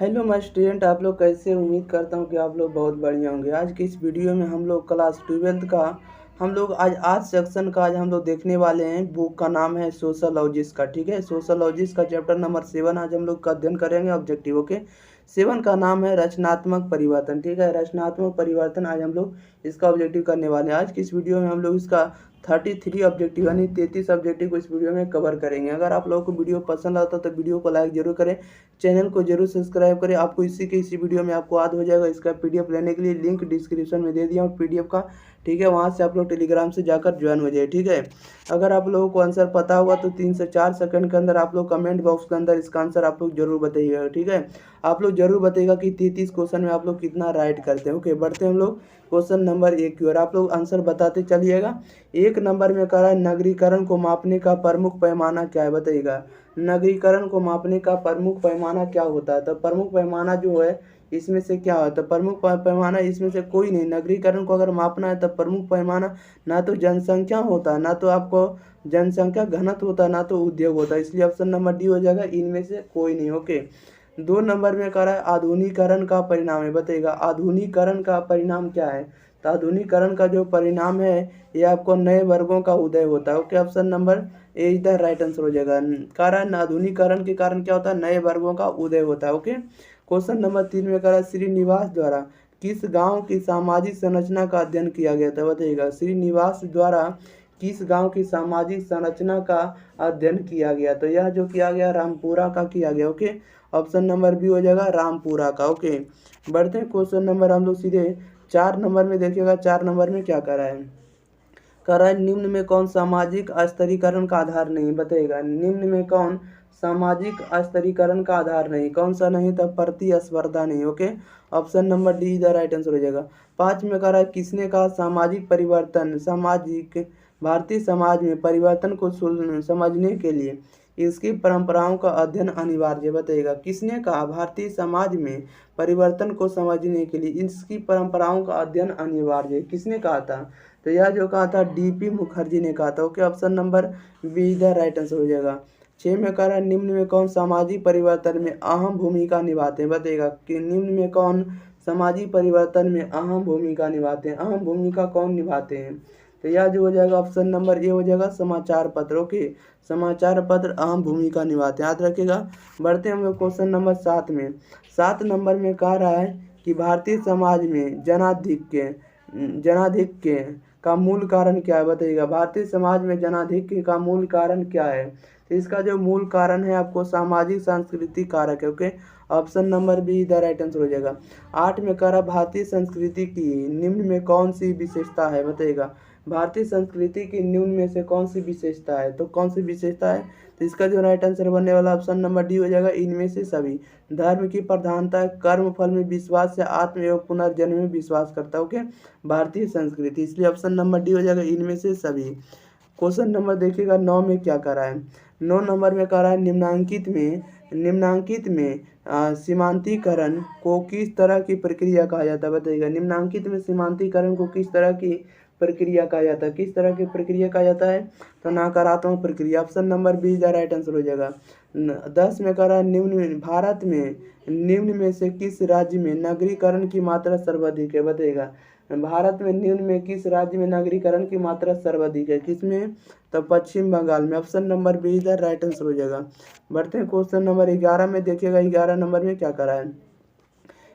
Hello my student, आप लोग कैसे। उम्मीद करता हूँ कि आप लोग बहुत बढ़िया होंगे। आज की इस वीडियो में हम लोग क्लास 12th का आज सेक्शन का हम लोग देखने वाले हैं। बुक का नाम है सोशलॉजिस्ट का। ठीक है, सोशलॉजिस्ट का चैप्टर नंबर 7 आज हम लोग का अध्ययन करेंगे। Objective okay. 7 का नाम है रचनात्मक परिवर्तन। ठीक है, रचनात्मक परिवर्तन आज हम लोग इसका ऑब्जेक्टिव करने वाले हैं। आज की इस वीडियो में हम लोग इसका 33 ऑब्जेक्टिव यानी 33 ऑब्जेक्टिव को इस वीडियो में कवर करेंगे। अगर आप लोगों को वीडियो पसंद आता है तो वीडियो को लाइक जरूर करें, चैनल को जरूर सब्सक्राइब करें। आपको इसी वीडियो में आपको याद हो जाएगा। इसका पीडीएफ लेने के लिए लिंक डिस्क्रिप्शन में दे दिया हूँ पीडीएफ का। ठीक है, वहाँ से आप लोग टेलीग्राम से जाकर ज्वाइन हो जाए। ठीक है, अगर आप लोगों को आंसर पता होगा तो 3 से 4 सेकंड के अंदर आप लोग कमेंट बॉक्स के अंदर इसका आंसर आप लोग जरूर बताइएगा। ठीक है, आप लोग जरूर बताइएगा कि 33 क्वेश्चन में आप लोग कितना राइट करते हैं। ओके, बढ़ते हैं हम लोग क्वेश्चन नंबर 1 की ओर। आप लोग आंसर बताते चलिएगा। 1 नंबर में कह रहा है नगरीकरण को मापने का प्रमुख पैमाना क्या है, बताइएगा। नगरीकरण को मापने का प्रमुख पैमाना क्या होता है? तो प्रमुख पैमाना जो है इसमें से क्या होता है? प्रमुख पैमाना इसमें से कोई नहीं। नगरीकरण को अगर मापना है तो प्रमुख पैमाना ना तो जनसंख्या होता है, ना तो आपको जनसंख्या घनत्व होता है, ना तो उद्योग होता है। इसलिए ऑप्शन नंबर डी हो जाएगा, इनमें से कोई नहीं। ओके, 2 नंबर में कह रहा है आधुनिकीकरण का परिणाम है, बताइएगा। आधुनिकीकरण का परिणाम क्या है? तो आधुनिकीकरण का जो परिणाम है ये आपको नए वर्गों का उदय होता है। ओके, ऑप्शन नंबर ए इधर राइट आंसर हो जाएगा। कारण आधुनिकीकरण के कारण क्या होता है? नए वर्गों का उदय होता है। ओके, क्वेश्चन नंबर 3 में कह रहा है श्रीनिवास द्वारा किस गांव की सामाजिक संरचना का अध्ययन किया गया था, बताइएगा। श्रीनिवास द्वारा किस गांव की सामाजिक संरचना का अध्ययन किया गया? तो यह जो किया गया रामपुरा का किया गया। ओके, ऑप्शन नंबर बी हो जाएगा रामपुरा का। ओके, बढ़ते हैं क्वेश्चन नंबर हम लोग सीधे 4 नंबर में देखिएगा। 4 नंबर में क्या कर रहा है? कह रहा है निम्न में कौन सामाजिक स्तरीकरण का आधार नहीं, बताइएगा। निम्न में कौन सामाजिक स्तरीकरण का आधार नहीं? कौन सा नहीं? तो प्रतिस्पर्धा नहीं। ओके, ऑप्शन नंबर डी इधर राइट आंसर हो जाएगा। 5 में कह रहा है किसने कहा सामाजिक परिवर्तन सामाजिक भारतीय समाज में परिवर्तन को समझने के लिए इसकी परंपराओं का अध्ययन अनिवार्य, बताइएगा। किसने कहा भारतीय समाज में परिवर्तन को समझने के लिए इसकी परंपराओं का अध्ययन अनिवार्य है? किसने कहा था? तो यह जो कहा था डीपी मुखर्जी ने कहा था। ओके, ऑप्शन नंबर बी इधर राइट आंसर हो जाएगा। 6 में कह रहा है निम्न में कौन सामाजिक परिवर्तन में अहम भूमिका निभाते हैं, बताइएगा। कि निम्न में कौन सामाजिक परिवर्तन में अहम भूमिका निभाते हैं? अहम भूमिका कौन निभाते हैं? तो यह जो हो जाएगा ऑप्शन नंबर ए हो जाएगा समाचार पत्र। ओके, समाचार पत्र अहम भूमिका निभाते हैं, याद रखिएगा। बढ़ते हैं हम लोग क्वेश्चन नंबर 7 में। 7 नंबर में कह रहा है कि भारतीय समाज में जनाधिक्य का मूल कारण क्या है, बताइएगा। भारतीय समाज में जनाधिक्य का मूल कारण क्या है? तो इसका जो मूल कारण है आपको सामाजिक सांस्कृतिक कारक है। ओके, ऑप्शन नंबर बी इधर राइट आंसर हो जाएगा। 8 में कह रहा भारतीय संस्कृति की निम्न में कौन सी विशेषता है, बताइएगा। भारतीय संस्कृति की निम्न में से कौन सी विशेषता है? तो कौन सी विशेषता है? तो इसका जो राइट आंसर बनने वाला ऑप्शन नंबर डी हो जाएगा, इनमें से सभी। धर्म की प्रधानता, कर्म फल में विश्वास से आत्म एवं पुनर्जन्म में विश्वास करता है। ओके, भारतीय संस्कृति, इसलिए ऑप्शन नंबर डी हो जाएगा, इनमें से सभी। क्वेश्चन नंबर देखिएगा 9 में क्या कर रहा है। 9 नंबर में कह रहा है निम्नांकित में सीमांतीकरण को किस तरह की प्रक्रिया कहा जाता है, बताइएगा। निम्नांकित में सीमांतीकरण को किस तरह की प्रक्रिया कहा जाता है? किस तरह की प्रक्रिया कहा जाता है? तो नकारात्मक प्रक्रिया, option number be the right answer हो जाएगा। 10 में कह रहा है भारत में निम्न में से किस राज्य में नगरीकरण की मात्रा सर्वाधिक है, बताइएगा। भारत में निम्न में किस राज्य में नगरीकरण की मात्रा सर्वाधिक है? किसमें? तो पश्चिम बंगाल में, ऑप्शन नंबर बी इधर राइट आंसर हो जाएगा। बढ़ते हैं क्वेश्चन नंबर 11 में देखिएगा। 11 नंबर में क्या करा है?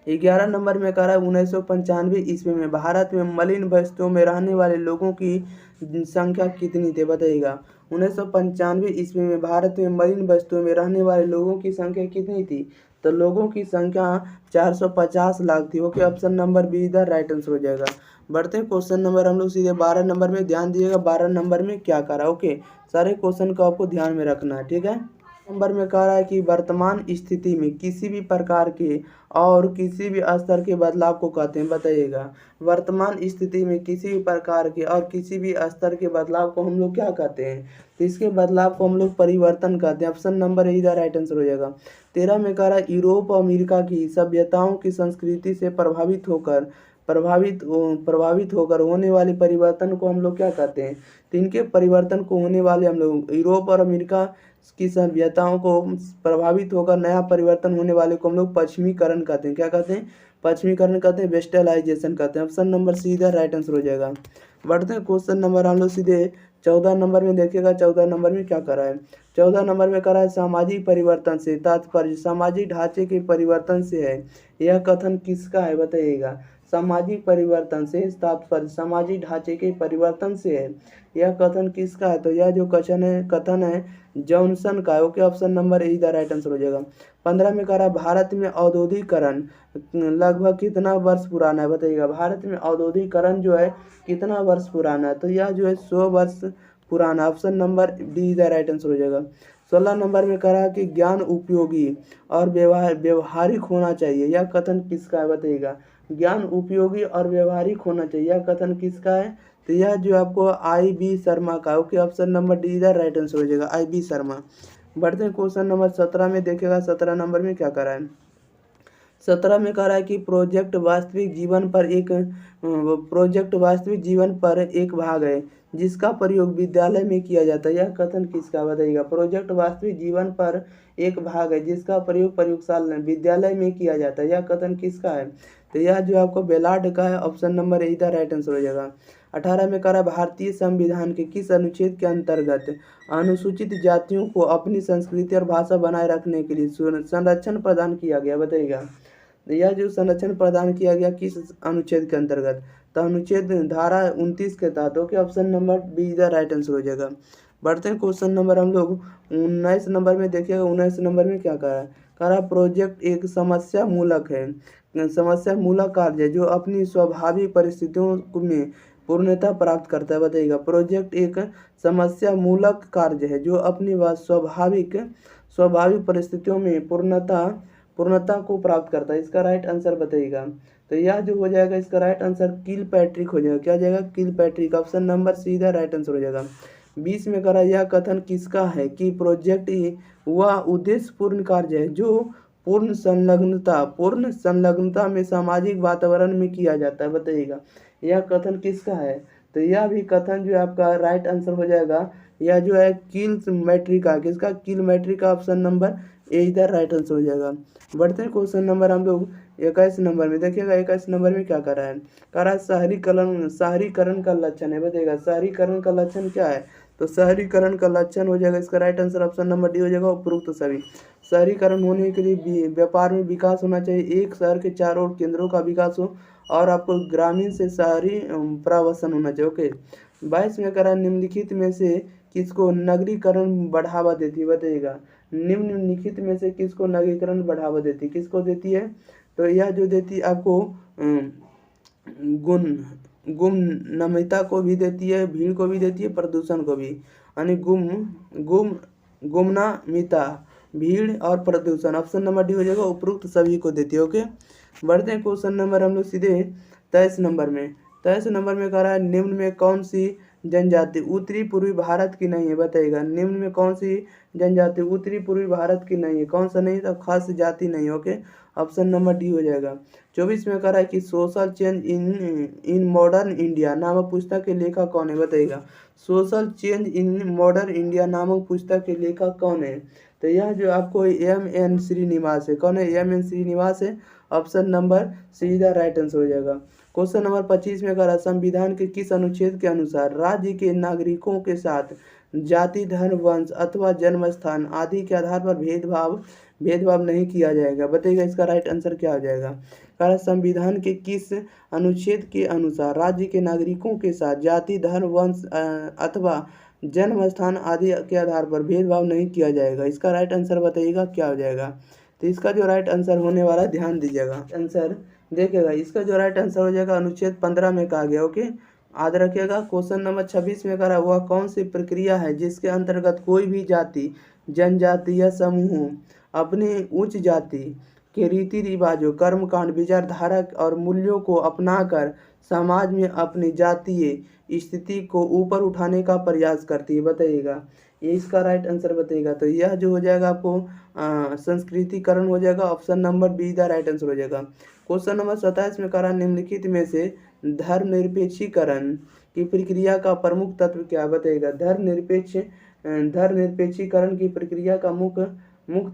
11 नंबर में कह रहा है 1995 ईस्वी में भारत में मलिन बस्तियों में रहने वाले लोगों की संख्या कितनी थी, बताइएगा। 1995 ईस्वी में भारत में मलिन बस्तियों में रहने वाले लोगों की संख्या कितनी थी? तो लोगों की संख्या 450 लाख थी। ओके, ऑप्शन नंबर बी इधर राइट आंसर हो जाएगा। बढ़ते हैं क्वेश्चन नंबर हम लोग सीधे 12 नंबर में, ध्यान दीजिएगा 12 नंबर में क्या करा। ओके, सारे क्वेश्चन को आपको ध्यान में रखना है, ठीक है। नंबर में कह रहा है कि वर्तमान स्थिति में किसी भी प्रकार के और किसी भी स्तर के बदलाव को कहते हैं, बताइएगा। वर्तमान स्थिति में किसी भी प्रकार के और किसी भी स्तर के बदलाव को हम लोग क्या कहते हैं? तो इसके बदलाव को हम लोग परिवर्तन कहते हैं, ऑप्शन नंबर इधर राइट आंसर हो जाएगा। 13 में कह रहा है यूरोप और अमेरिका की सभ्यताओं की संस्कृति से प्रभावित होकर प्रभावित होकर होने वाले परिवर्तन को हम लोग क्या कहते हैं? तो इनके परिवर्तन को होने वाले हम लोग यूरोप और अमेरिका की सभ्यताओं को प्रभावित होकर नया परिवर्तन होने वाले को हम लोग पश्चिमीकरण कहते हैं। क्या कहते हैं? पश्चिमीकरण कहते हैं, वेस्टर्लाइजेशन कहते हैं। ऑप्शन नंबर सी इधर राइट आंसर हो जाएगा। बढ़ते हैं क्वेश्चन नंबर हम लोग सीधे 14 नंबर में देखिएगा। 14 नंबर में क्या करा है? 14 नंबर में करा है सामाजिक परिवर्तन से तात्पर्य सामाजिक ढांचे के परिवर्तन से है। यह कथन किसका है बताइएगा? सामाजिक परिवर्तन से तात्पर्य सामाजिक ढांचे के परिवर्तन से है। यह कथन किसका है? तो यह जो कथन है जॉनसन का है। ओके, ऑप्शन नंबर ए इधर राइट आंसर हो जाएगा। 15 में कह रहा भारत में औद्योगिकरण लगभग कितना वर्ष पुराना है बताइएगा? भारत में औद्योगिकरण जो है कितना वर्ष पुराना है? तो यह जो है 100 वर्ष पुराना। ऑप्शन नंबर डी इधर राइट आंसर हो जाएगा। 16 नंबर में कह रहा कि ज्ञान उपयोगी और व्यवहारिक होना चाहिए। यह कथन किसका है बताइएगा? ज्ञान उपयोगी और व्यवहारिक होना चाहिए। यह कथन किसका है? तो यह जो आपको आई.बी. शर्मा का। ओके, ऑप्शन नंबर डी इधर राइट आंसर हो जाएगा, आई.बी. शर्मा। बढ़ते हैं क्वेश्चन नंबर 17 में देखिएगा। 17 नंबर में क्या करा है? 17 में कह रहा है कि प्रोजेक्ट वास्तविक जीवन पर एक भाग है जिसका प्रयोग विद्यालय में किया जाता है। यह कथन किसका बताइएगा? प्रोजेक्ट वास्तविक जीवन पर एक भाग है जिसका प्रयोग प्रयोगशाला विद्यालय में किया जाता है। यह कथन किसका है? तो यह जो आपको बेलार्ड का है। ऑप्शन नंबर ए इधर राइट आंसर हो जाएगा। 18 में कह रहा भारतीय संविधान के किस अनुच्छेद के अंतर्गत अनुसूचित जातियों को अपनी संस्कृति और भाषा बनाए रखने के लिए संरक्षण प्रदान किया गया बताइएगा? यह जो संरक्षण प्रदान किया गया किस अनुच्छेद के अंतर्गत? तो अनुच्छेद धारा 29 के तहत। ओके, ऑप्शन नंबर बी इधर राइट आंसर हो जाएगा। बढ़ते हैं क्वेश्चन नंबर हम लोग 19 नंबर में देखिएगा। 19 नंबर में क्या कह रहा है? कह रहा प्रोजेक्ट एक समस्या मूलक है, समस्या मूलक कार्य है जो अपनी स्वाभाविक परिस्थितियों में पूर्णता प्राप्त करता है बताइएगा? प्रोजेक्ट एक समस्या मूलक कार्य है जो अपनी स्वाभाविक परिस्थितियों में पूर्णता को प्राप्त करता है। इसका राइट आंसर बताइएगा? तो यह जो हो जाएगा इसका राइट आंसर किलपैट्रिक हो जाएगा। क्या हो जाएगा? किलपैट्रिक। ऑप्शन नंबर सीधा राइट आंसर हो जाएगा। 20 में करा यह कथन किसका है कि प्रोजेक्ट वह उद्देश्यपूर्ण कार्य है जो पूर्ण संलग्नता में सामाजिक वातावरण में किया जाता है बताइएगा? यह कथन किसका है? तो यह भी कथन जो आपका राइट आंसर हो जाएगा। यह जो है किलमैट्रिक किसका? किलमैट्रिक का। ऑप्शन नंबर ए इधर राइट आंसर हो जाएगा। बढ़ते हैं क्वेश्चन नंबर हम लोग 21 नंबर में देखिएगा। 21 नंबर में क्या कर रहा है? कह रहा है शहरीकरण का लक्षण है बताइएगा? शहरीकरण का लक्षण क्या है? तो शहरीकरण का लक्षण हो जाएगा इसका right answer option number D हो जाएगा, उपरोक्त सभी। शहरीकरण होने के लिए व्यापार में विकास होना चाहिए, एक शहर के चारों ओर केंद्रों का विकास हो और आपको ग्रामीण से शहरी प्रवासन होना चाहिए। ओके, 22 में करा निम्नलिखित में से किसको नगरीकरण बढ़ावा देती है बताइएगा? निम्नलिखित में से किसको नगरीकरण बढ़ावा देती है? किसको देती है? तो यह जो देती है आपको गुमनामिता को भी देती है, भीड़ को भी देती है, प्रदूषण को भी। यानी गुमनामिता, भीड़ और प्रदूषण। ऑप्शन नंबर डी हो जाएगा, उपरोक्त सभी को देती है। ओके, बढ़ते हैं क्वेश्चन नंबर हम लोग सीधे 23 नंबर में। 23 नंबर में कह रहा है निम्न में कौन सी जनजाति उत्तरी पूर्वी भारत की नहीं है बताइएगा? निम्न में कौन सी जनजाति उत्तरी पूर्वी भारत की नहीं है? कौन सा नहीं? तो खास जाति नहीं। ओके, ऑप्शन नंबर डी हो जाएगा। 24 में कह रहा है कि social change in modern India नामक पुस्तक के लेखक कौन है बताइएगा? Social change in modern India नामक पुस्तक के लेखक कौन है? तो यह जो आपको M.N. श्रीनिवास है। कौन है? M.N. श्रीनिवास है। ऑप्शन नंबर सीधा राइट आंसर हो जाएगा। क्वेश्चन नंबर 25 में कह रहा संविधान के किस अनुच्छेद के अनुसार राज्य के नागरिकों के साथ जाति, धर्म, वंश अथवा जन्म स्थान आदि के आधार पर भेदभाव नहीं किया जाएगा बताइएगा? इसका राइट आंसर क्या हो जाएगा? कह रहा संविधान के किस अनुच्छेद के अनुसार राज्य के नागरिकों के साथ जाति, धर्म, वंश अथवा जन्म स्थान आदि के आधार पर भेदभाव नहीं किया जाएगा? इसका राइट आंसर बताइएगा क्या हो जाएगा? तो इसका जो राइट आंसर होने वाला है ध्यान दीजिएगा, आंसर देखिएगा। इसका जो राइट आंसर हो जाएगा अनुच्छेद 15 में कहा गया। ओके, याद रखिएगा। क्वेश्चन नंबर 26 में कह रहा वह कौन सी प्रक्रिया है जिसके अंतर्गत कोई भी जाति, जनजाति या समूह अपनी उच्च जाति के रीति रिवाजों, कर्मकांड, विचारधारा और मूल्यों को अपनाकर समाज में अपनी जातीय स्थिति को ऊपर उठाने का प्रयास करती है बताइएगा? ये इसका राइट आंसर बताइएगा। तो यह जो हो जाएगा आपको संस्कृतिकरण हो जाएगा, option number be the right answer हो जाएगा। क्वेश्चन नंबर 27 में कह रहा है निम्नलिखित में से धर्मनिरपेक्षीकरण की प्रक्रिया का प्रमुख तत्व क्या बताइएगा। धर्मनिरपेक्षीकरण की प्रक्रिया का मुख्य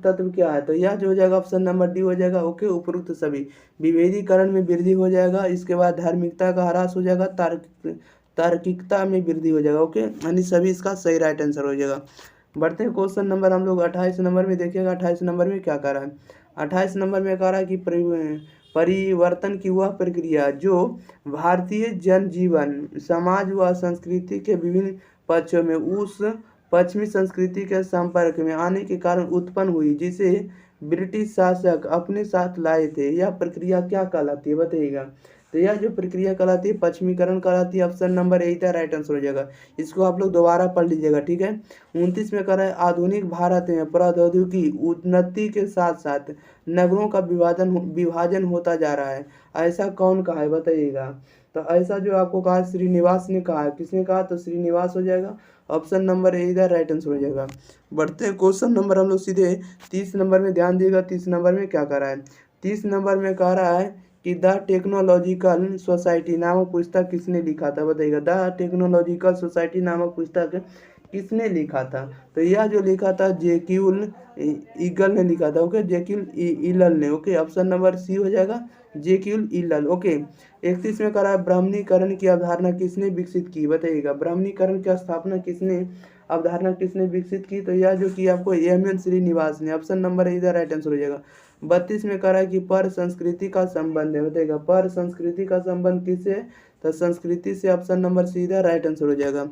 तत्व क्या है। तो यह जो हो जाएगा ऑप्शन नंबर डी हो जाएगा। ओके, उपरोक्त सभी विभेदीकरण में वृद्धि हो जाएगा, इसके बाद धार्मिकता का ह्रास हो जाएगा, तार्किकता में वृद्धि हो जाएगा। ओके, यानी सभी इसका सही राइट आंसर हो जाएगा। बढ़ते हैं क्वेश्चन नंबर हम लोग 28 नंबर में देखिएगा। 28 नंबर में क्या कह रहा है। 28 नंबर में कह रहा है कि परिवर्तन की वह प्रक्रिया जो भारतीय जनजीवन, समाज व संस्कृति के विभिन्न पक्षों में उस पश्चिमी संस्कृति के संपर्क में आने के कारण उत्पन्न हुई, जिसे ब्रिटिश शासक अपने साथ लाए थे, यह प्रक्रिया क्या कहलाती है बताइएगा। तो यह जो प्रक्रिया कहलाती है पश्चिमीकरण कहलाती है। Option number A right answer हो जाएगा। इसको आप लोग दोबारा पढ़ लीजिएगा, ठीक है। 29 में कह रहा है आधुनिक भारत में प्रौद्योगिकी उन्नति के साथ साथ नगरों का विभाजन होता जा रहा है, ऐसा कौन कहा है बताइएगा। तो ऐसा जो आपको कहा श्रीनिवास ने कहा है। किसने कहा, तो श्रीनिवास हो जाएगा। ऑप्शन नंबर ए इधर राइट आंसर हो जाएगा। बढ़ते हैं क्वेश्चन नंबर हम लोग सीधे 30 नंबर में ध्यान दिएगा। 30 नंबर में क्या कह रहा है। 30 नंबर में कह रहा है कि द टेक्नोलॉजिकल सोसाइटी नामक पुस्तक किसने लिखा था बताइएगा। द टेक्नोलॉजिकल सोसाइटी नामक पुस्तक किसने लिखा था। तो यह जो लिखा था जैक्यूल ईगल ने लिखा था। ओके, जैक्यूल ईगल ने। ओके, ऑप्शन नंबर सी हो जाएगा, जैक्यूल ईगल। ओके, 31 में कह रहा है ब्राह्मणीकरण की अवधारणा किसने विकसित की बताइएगा। ब्राह्मणीकरण की स्थापना किसने, अवधारणा किसने विकसित की। तो यह जो कि आपको एम.एन. श्रीनिवास ने। ऑप्शन नंबर इधर राइट आंसर हो जाएगा। 32 में कह रहा है कि पर संस्कृति का संबंध है बताइएगा। पर संस्कृति का संबंध किससे, तो संस्कृति से। ऑप्शन नंबर सीधा राइट आंसर हो जाएगा।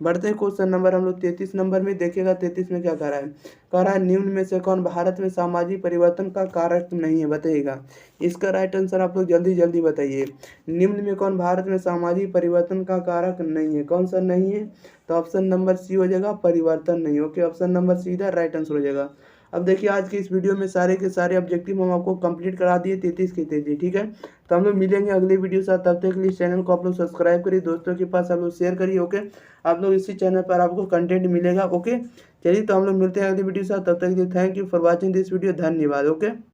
बढ़ते हैं क्वेश्चन नंबर हम लोग 33 नंबर में देखिएगा। 33 में क्या कह रहा है। कह रहा है निम्न में से कौन भारत में सामाजिक परिवर्तन का कारक नहीं है बताइएगा। इसका राइट आंसर आप लोग जल्दी जल्दी बताइए। निम्न में कौन भारत में सामाजिक परिवर्तन का कारक नहीं है, कौन सा नहीं है। तो ऑप्शन नंबर सी हो जाएगा, परिवर्तन नहीं। ओके, ऑप्शन नंबर सीधा राइट आंसर हो जाएगा। अब देखिए आज की इस वीडियो में सारे के सारे ऑब्जेक्टिव हम आपको कंप्लीट करा दिए 33 के 33, ठीक है। तो हम लोग मिलेंगे अगले वीडियो साथ, तब तक के लिए चैनल को आप लोग सब्सक्राइब करिए, दोस्तों के पास आप लोग शेयर करिए। ओके, आप लोग इसी चैनल पर आपको कंटेंट मिलेगा। ओके, चलिए तो हम लोग मिलते हैं अगले वीडियो साथ, तब तक के लिए thank you for watching this video. धन्यवाद। ओके।